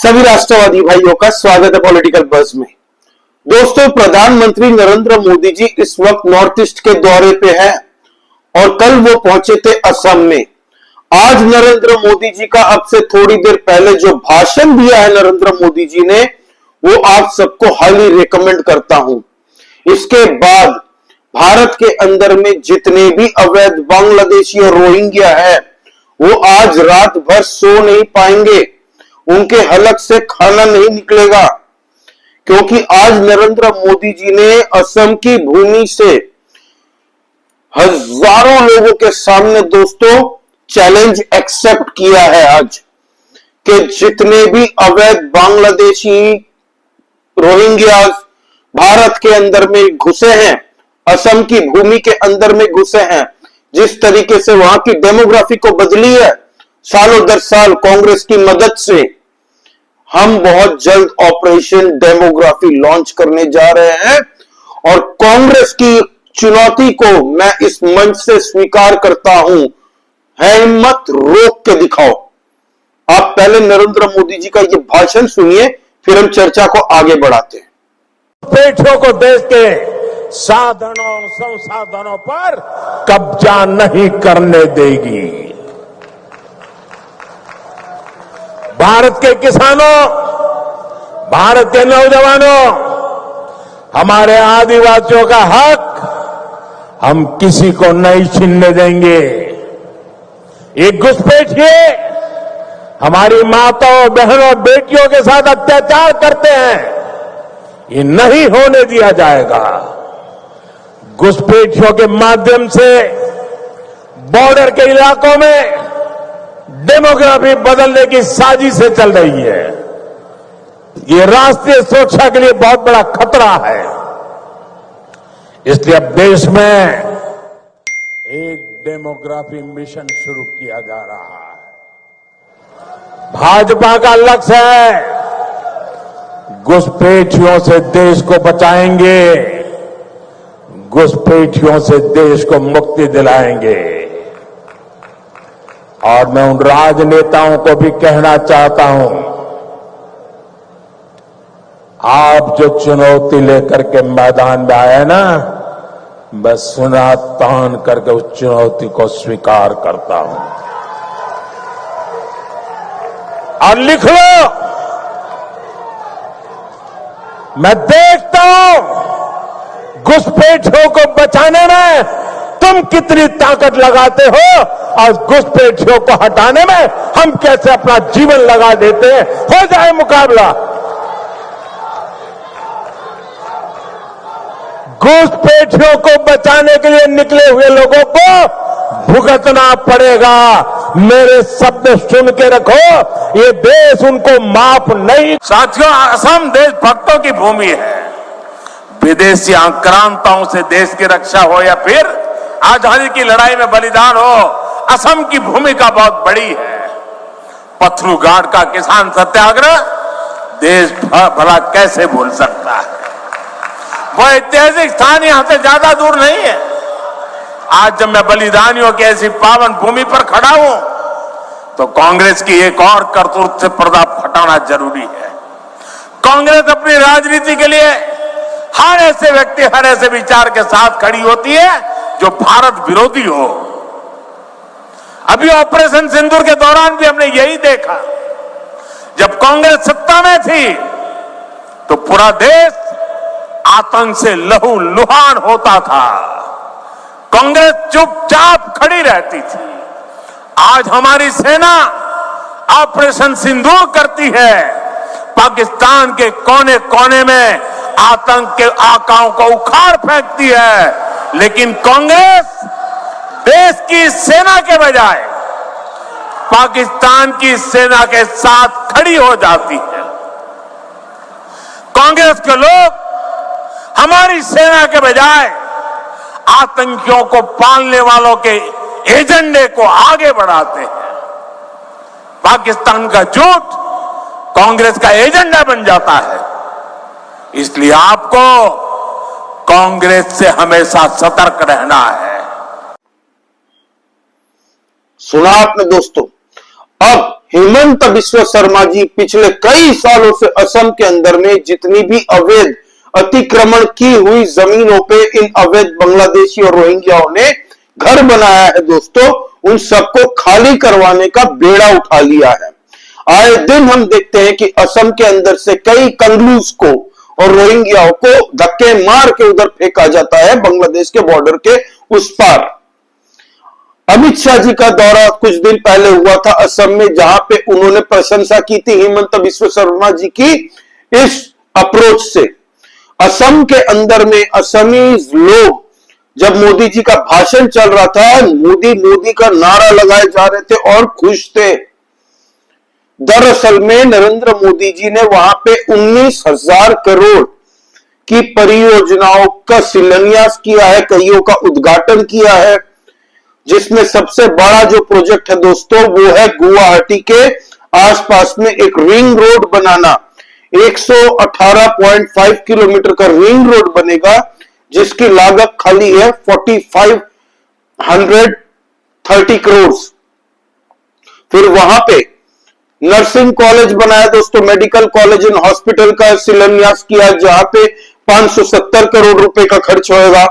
सभी राष्ट्रवादी भाइयों का स्वागत है पॉलिटिकल बज़ में। दोस्तों, प्रधानमंत्री नरेंद्र मोदी जी इस वक्त नॉर्थ ईस्ट के दौरे पे हैं और कल वो पहुंचे थे असम में। आज नरेंद्र मोदी जी का अब से थोड़ी देर पहले जो भाषण दिया है नरेंद्र मोदी जी ने, वो आप सबको हाईली रिकमेंड करता हूं। इसके बाद भारत के अंदर में जितने भी अवैध बांग्लादेशी और रोहिंग्या है, वो आज रात भर सो नहीं पाएंगे, उनके हलक से खाना नहीं निकलेगा, क्योंकि आज नरेंद्र मोदी जी ने असम की भूमि से हजारों लोगों के सामने दोस्तों चैलेंज एक्सेप्ट किया है आज कि जितने भी अवैध बांग्लादेशी रोहिंग्या भारत के अंदर में घुसे हैं, असम की भूमि के अंदर में घुसे हैं, जिस तरीके से वहां की डेमोग्राफी को बदली है सालों दर साल कांग्रेस की मदद से, हम बहुत जल्द ऑपरेशन डेमोग्राफी लॉन्च करने जा रहे हैं। और कांग्रेस की चुनौती को मैं इस मंच से स्वीकार करता हूं, हिम्मत रोक के दिखाओ। आप पहले नरेंद्र मोदी जी का यह भाषण सुनिए, फिर हम चर्चा को आगे बढ़ाते हैं। पेटों को देश के साधनों संसाधनों पर कब्जा नहीं करने देगी। भारत के किसानों, भारत के नौजवानों, हमारे आदिवासियों का हक हम किसी को नहीं छीनने देंगे। ये घुसपैठिए हमारी माताओं, बहनों, बेटियों के साथ अत्याचार करते हैं, ये नहीं होने दिया जाएगा। घुसपैठियों के माध्यम से बॉर्डर के इलाकों में डेमोग्राफी बदलने की साजिशें चल रही है। ये राष्ट्रीय सुरक्षा के लिए बहुत बड़ा खतरा है। इसलिए अब देश में एक डेमोग्राफी मिशन शुरू किया जा रहा है। भाजपा का लक्ष्य है घुसपैठियों से देश को बचाएंगे, घुसपैठियों से देश को मुक्ति दिलाएंगे। और मैं उन राजनेताओं को भी कहना चाहता हूं, आप जो चुनौती लेकर के मैदान में आए ना, मैं सुना तान करके उस चुनौती को स्वीकार करता हूं। और लिख लो, मैं देखता हूं घुसपैठियों को बचाने में तुम कितनी ताकत लगाते हो और घुसपैठियों को हटाने में हम कैसे अपना जीवन लगा देते हैं। हो जाए मुकाबला। घुसपैठियों को बचाने के लिए निकले हुए लोगों को भुगतना पड़ेगा। मेरे शब्द सुन के रखो, ये देश उनको माफ नहीं। साथियों, असम देशभक्तों की भूमि है। विदेशी आक्रांताओं से देश की रक्षा हो या फिर आजादी की लड़ाई में बलिदान हो, असम की भूमिका बहुत बड़ी है। पथरू घाट का किसान सत्याग्रह देश भला कैसे भूल सकता है। वो ऐतिहासिक स्थान यहां से ज्यादा दूर नहीं है। आज जब मैं बलिदानियों की ऐसी पावन भूमि पर खड़ा हूं, तो कांग्रेस की एक और करतूत से पर्दा हटाना जरूरी है। कांग्रेस अपनी राजनीति के लिए हर ऐसे व्यक्ति, हर ऐसे विचार के साथ खड़ी होती है जो भारत विरोधी हो। अभी ऑपरेशन सिंदूर के दौरान भी हमने यही देखा। जब कांग्रेस सत्ता में थी तो पूरा देश आतंक से लहूलुहान होता था, कांग्रेस चुपचाप खड़ी रहती थी। आज हमारी सेना ऑपरेशन सिंदूर करती है, पाकिस्तान के कोने कोने में आतंक के आकाओं को उखाड़ फेंकती है, लेकिन कांग्रेस देश की सेना के बजाय पाकिस्तान की सेना के साथ खड़ी हो जाती है। कांग्रेस के लोग हमारी सेना के बजाय आतंकियों को पालने वालों के एजेंडे को आगे बढ़ाते हैं। पाकिस्तान का झूठ कांग्रेस का एजेंडा बन जाता है। इसलिए आपको कांग्रेस से हमेशा सतर्क रहना है। सुना आपने दोस्तों। अब हेमंत बिस्वा शर्मा जी पिछले कई सालों से असम के अंदर में जितनी भी अवैध अतिक्रमण की हुई जमीनों पे इन अवैध बांग्लादेशी और रोहिंग्याओं ने घर बनाया है दोस्तों, उन सबको खाली करवाने का बेड़ा उठा लिया है। आए दिन हम देखते हैं कि असम के अंदर से कई कंगलूस को और रोहिंग्याओं को धक्के मार के उधर फेंका जाता है बांग्लादेश के बॉर्डर के उस पार। अमित शाह जी का दौरा कुछ दिन पहले हुआ था असम में, जहां पे उन्होंने प्रशंसा की थी हेमंत बिस्वा शर्मा जी की इस अप्रोच से। असम के अंदर में असमीज लोग जब मोदी जी का भाषण चल रहा था, मोदी मोदी का नारा लगाए जा रहे थे और खुश थे। दरअसल में नरेंद्र मोदी जी ने वहां पे 19,000 करोड़ की परियोजनाओं का शिलान्यास किया है, कईयों का उद्घाटन किया है, जिसमें सबसे बड़ा जो प्रोजेक्ट है दोस्तों वो है गुवाहाटी के आसपास में एक रिंग रोड बनाना। 118.5 किलोमीटर का रिंग रोड बनेगा, जिसकी लागत खाली है 4530 करोड़। फिर वहां पे नर्सिंग कॉलेज बनाया दोस्तों, मेडिकल कॉलेज एंड हॉस्पिटल का शिलान्यास किया, जहां पे 570 करोड़ रुपए का खर्च होगा।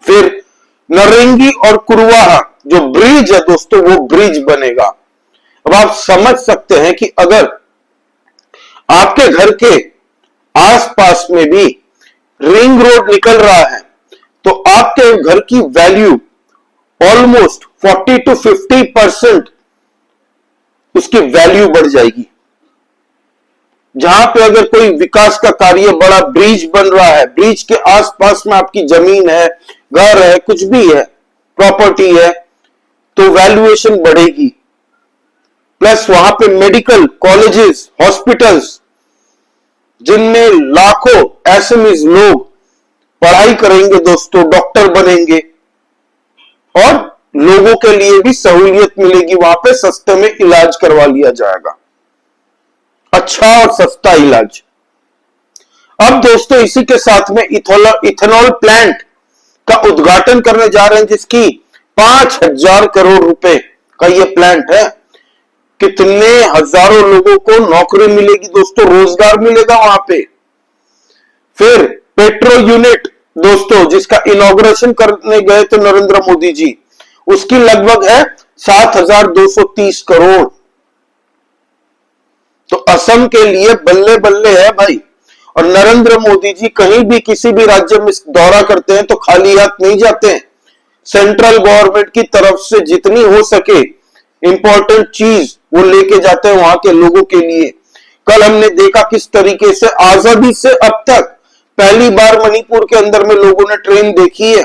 फिर नरेंगी और कुरवाहा जो ब्रिज है दोस्तों, वो ब्रिज बनेगा। अब आप समझ सकते हैं कि अगर आपके घर के आसपास में भी रिंग रोड निकल रहा है तो आपके घर की वैल्यू ऑलमोस्ट 40 to 50% उसकी वैल्यू बढ़ जाएगी। जहां पे अगर कोई विकास का कार्य, बड़ा ब्रिज बन रहा है, ब्रिज के आसपास में आपकी जमीन है, घर है, कुछ भी है, प्रॉपर्टी है, तो वैल्यूएशन बढ़ेगी। प्लस वहां पे मेडिकल कॉलेजेस, हॉस्पिटल्स, जिनमें लाखों एसएमईज लोग पढ़ाई करेंगे दोस्तों, डॉक्टर बनेंगे और लोगों के लिए भी सहूलियत मिलेगी, वहां पे सस्ते में इलाज करवा लिया जाएगा, अच्छा और सस्ता इलाज। अब दोस्तों इसी के साथ में इथेनॉल प्लांट का उद्घाटन करने जा रहे हैं, जिसकी 5,000 करोड़ रुपए का यह प्लांट है। कितने हजारों लोगों को नौकरी मिलेगी दोस्तों, रोजगार मिलेगा वहां पे। फिर पेट्रो यूनिट दोस्तों, जिसका इनॉग्रेशन करने गए थे नरेंद्र मोदी जी, उसकी लगभग है 7,230 करोड़। तो असम के लिए बल्ले बल्ले है भाई। और नरेंद्र मोदी जी कहीं भी किसी भी राज्य में दौरा करते हैं तो खाली हाथ नहीं जाते हैं। सेंट्रल गवर्नमेंट की तरफ से जितनी हो सके इंपॉर्टेंट चीज वो लेके जाते हैं वहां के लोगों के लिए। कल हमने देखा किस तरीके से आजादी से अब तक पहली बार मणिपुर के अंदर में लोगों ने ट्रेन देखी है,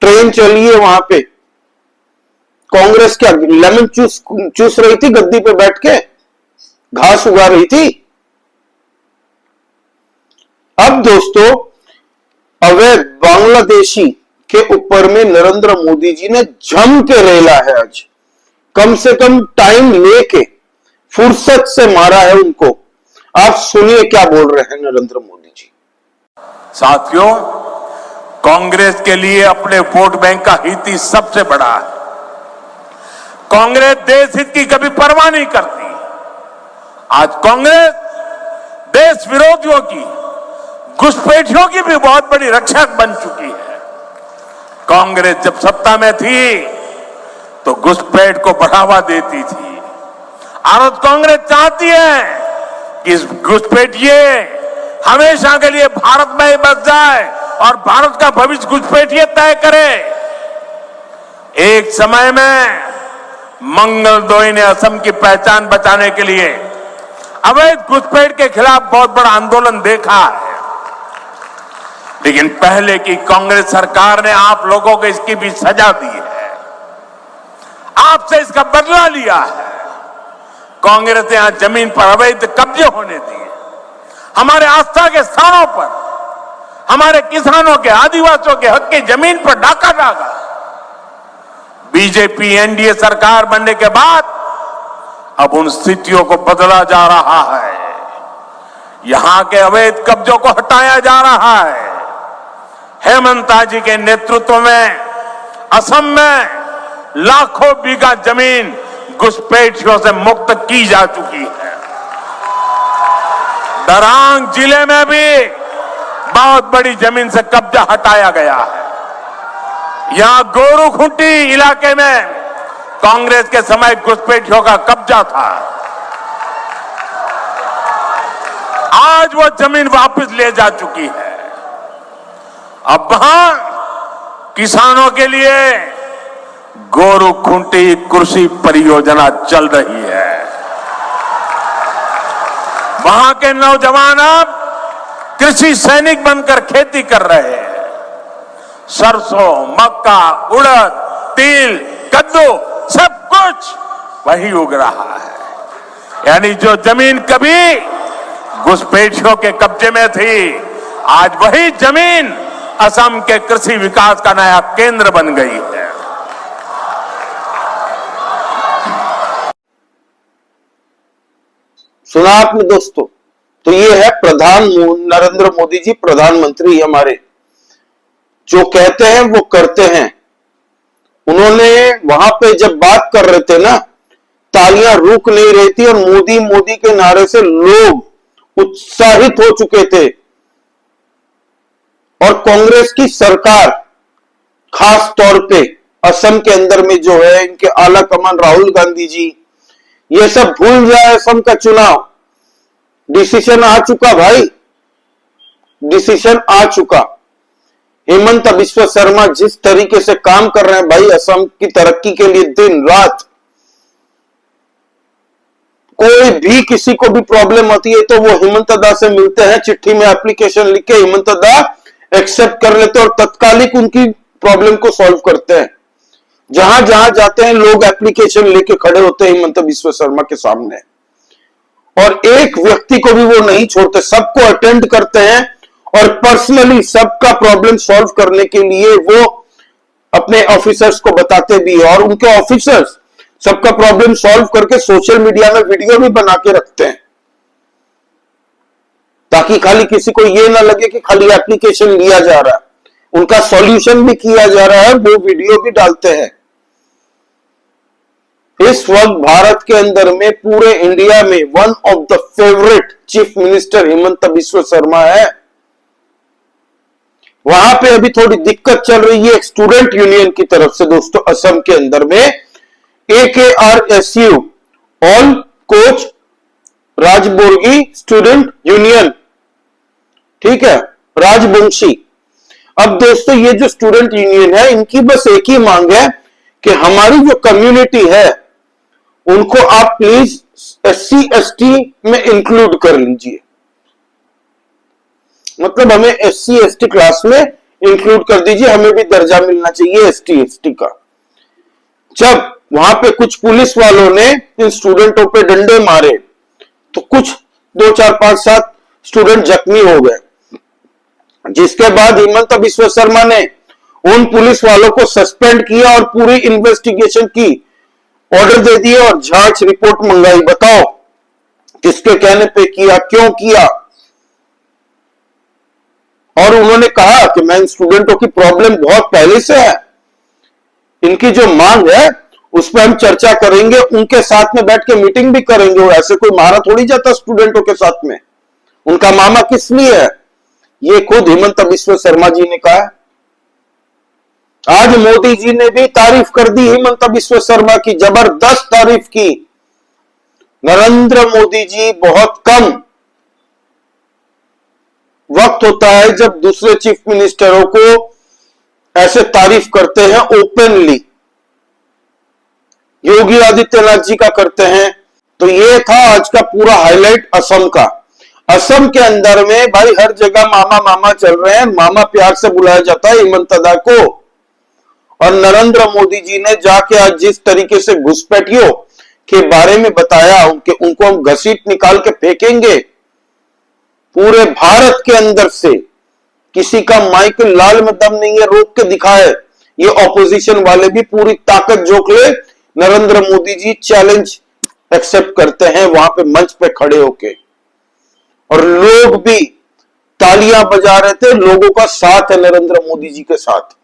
ट्रेन चली है वहां पे। कांग्रेस क्या लेमन चूस रही थी गद्दी पे बैठ के, घास उगा रही थी। अब दोस्तों अवैध बांग्लादेशी के ऊपर में नरेंद्र मोदी जी ने जम के रेला है। आज कम से कम टाइम लेके फुर्सत से मारा है उनको। आप सुनिए क्या बोल रहे हैं नरेंद्र मोदी जी। साथियों, कांग्रेस के लिए अपने वोट बैंक का हित ही सबसे बड़ा है। कांग्रेस देश हित की कभी परवाह नहीं करती। आज कांग्रेस देश विरोधियों की, घुसपैठियों की भी बहुत बड़ी रक्षक बन चुकी है। कांग्रेस जब सत्ता में थी तो घुसपैठ को बढ़ावा देती थी। आज कांग्रेस चाहती है कि इस घुसपैठिए हमेशा के लिए भारत में ही बस जाए और भारत का भविष्य घुसपैठिए तय करे। एक समय में मंगलदोई ने असम की पहचान बचाने के लिए अवैध घुसपैठ के खिलाफ बहुत बड़ा आंदोलन देखा है, लेकिन पहले की कांग्रेस सरकार ने आप लोगों को इसकी भी सजा दी है, आपसे इसका बदला लिया है। कांग्रेस ने यहां जमीन पर अवैध कब्जे होने दिए, हमारे आस्था के स्थानों पर, हमारे किसानों के, आदिवासियों के हक की जमीन पर डाका डाला। बीजेपी एनडीए सरकार बनने के बाद अब उन स्थितियों को बदला जा रहा है। यहां के अवैध कब्जों को हटाया जा रहा है। हेमंत जी के नेतृत्व में असम में लाखों बीघा जमीन घुसपैठियों से मुक्त की जा चुकी है। दरांग जिले में भी बहुत बड़ी जमीन से कब्जा हटाया गया है। यहां गोरूखुंटी इलाके में कांग्रेस के समय घुसपैठियों का कब्जा था। आज वो जमीन वापस ले जा चुकी है। अब वहां किसानों के लिए गोरूखुंटी कृषि परियोजना चल रही है। वहां के नौजवान अब कृषि सैनिक बनकर खेती कर रहे हैं। सरसों, मक्का, उड़द, तिल, कद्दू सब कुछ वही उग रहा है। यानी जो जमीन कभी घुसपैठियों के कब्जे में थी, आज वही जमीन असम के कृषि विकास का नया केंद्र बन गई है। सुना आपने दोस्तों? तो ये है नरेंद्र मोदी जी, प्रधानमंत्री हमारे, जो कहते हैं वो करते हैं। उन्होंने वहां पे जब बात कर रहे थे ना, तालियां रुक नहीं रही थी और मोदी मोदी के नारे से लोग उत्साहित हो चुके थे। और कांग्रेस की सरकार, खास तौर पे असम के अंदर में जो है, इनके आला कमान राहुल गांधी जी, ये सब भूल जाए। असम का चुनाव डिसीजन आ चुका भाई, डिसीजन आ चुका। हेमंत बिस्वा शर्मा जिस तरीके से काम कर रहे हैं भाई असम की तरक्की के लिए, दिन रात, कोई भी किसी को भी प्रॉब्लम होती है तो वो हेमंत दा से मिलते हैं, चिट्ठी में एप्लीकेशन लिख के हेमंत दा एक्सेप्ट कर लेते हैं और तत्कालिक उनकी प्रॉब्लम को सॉल्व करते हैं। जहां जहां जाते हैं लोग एप्लीकेशन लेके खड़े होते हैं हेमंत बिस्वा शर्मा के सामने, और एक व्यक्ति को भी वो नहीं छोड़ते, सबको अटेंड करते हैं और पर्सनली सबका प्रॉब्लम सॉल्व करने के लिए वो अपने ऑफिसर्स को बताते भी हैं। और उनके ऑफिसर्स सबका प्रॉब्लम सॉल्व करके सोशल मीडिया में वीडियो भी बना के रखते हैं, ताकि खाली किसी को ये ना लगे कि खाली एप्लीकेशन लिया जा रहा है, उनका सॉल्यूशन भी किया जा रहा है, वो वीडियो भी डालते हैं। इस वक्त भारत के अंदर में, पूरे इंडिया में one of the favourite chief minister Hemant Biswa Sharma है। वहां पे अभी थोड़ी दिक्कत चल रही है स्टूडेंट यूनियन की तरफ से दोस्तों, असम के अंदर में AKRSU, all Koch Rajbongshi student union, ठीक है, राजबंशी। अब दोस्तों ये जो स्टूडेंट यूनियन है, इनकी बस एक ही मांग है कि हमारी जो कम्युनिटी है उनको आप प्लीज SC ST में इंक्लूड कर लीजिए। मतलब हमें SC ST क्लास में इंक्लूड कर दीजिए, हमें भी दर्जा मिलना चाहिए ST ST का। जब वहां पे कुछ पुलिस वालों ने इन स्टूडेंटों पे डंडे मारे तो कुछ 2 4 5 7 स्टूडेंट जख्मी हो गए, जिसके बाद हेमंत बिस्वा शर्मा ने उन पुलिस वालों को सस्पेंड किया और पूरी इन्वेस्टिगेशन की ऑर्डर दे दिए और जांच रिपोर्ट मंगाई। बताओ किसके कहने पे किया, क्यों किया? और उन्होंने कहा कि मैं इन स्टूडेंटों की प्रॉब्लम बहुत पहले से है, इनकी जो मांग है उस पर हम चर्चा करेंगे, उनके साथ में बैठ के मीटिंग भी करेंगे। और ऐसे कोई मारा थोड़ी जाता स्टूडेंटों के साथ में, उनका मामा किस लिए है, ये खुद हेमंत बिस्वा शर्मा जी ने कहा। आज मोदी जी ने भी तारीफ कर दी हेमंत बिस्वा शर्मा की, जबरदस्त तारीफ की। नरेंद्र मोदी जी, बहुत कम वक्त होता है जब दूसरे चीफ मिनिस्टरों को ऐसे तारीफ करते हैं ओपनली। योगी आदित्यनाथ जी का करते हैं। तो ये था आज का पूरा हाईलाइट असम का। असम के अंदर में भाई हर जगह मामा मामा चल रहे हैं, मामा प्यार से बुलाया जाता है हेमंत दा को। और नरेंद्र मोदी जी ने जाके आज जिस तरीके से घुसपैठियों के बारे में बताया, उनको हम घसीट निकाल के फेंकेंगे पूरे भारत के अंदर से। किसी का माइक लाल में दम नहीं है, रोक के दिखाए। ये ऑपोजिशन वाले भी पूरी ताकत झोंक ले, नरेंद्र मोदी जी चैलेंज एक्सेप्ट करते हैं वहां पे मंच पे खड़े होके। और लोग भी तालियां बजा रहे थे, लोगों का साथ है नरेंद्र मोदी जी के साथ।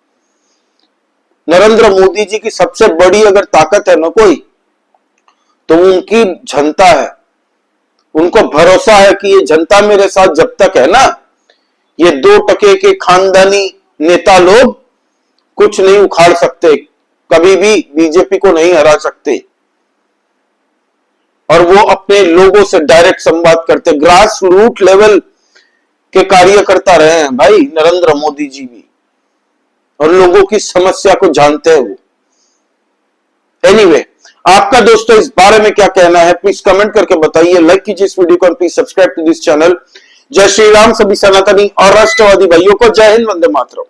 नरेंद्र मोदी जी की सबसे बड़ी अगर ताकत है ना कोई, तो उनकी जनता है, उनको भरोसा है कि ये जनता मेरे साथ जब तक है ना, ये 2% के खानदानी नेता लोग कुछ नहीं उखाड़ सकते, कभी भी बीजेपी को नहीं हरा सकते। और वो अपने लोगों से डायरेक्ट संवाद करते, ग्रास रूट लेवल के कार्यकर्ता रहे हैं भाई नरेंद्र मोदी जी भी, और लोगों की समस्या को जानते हैं वो। एनीवे, आपका दोस्तों इस बारे में क्या कहना है प्लीज कमेंट करके बताइए। लाइक कीजिए इस वीडियो को, please subscribe to this channel. जय श्री राम सभी सनातनी और राष्ट्रवादी भाइयों को। जय हिंद, वंदे मातरम।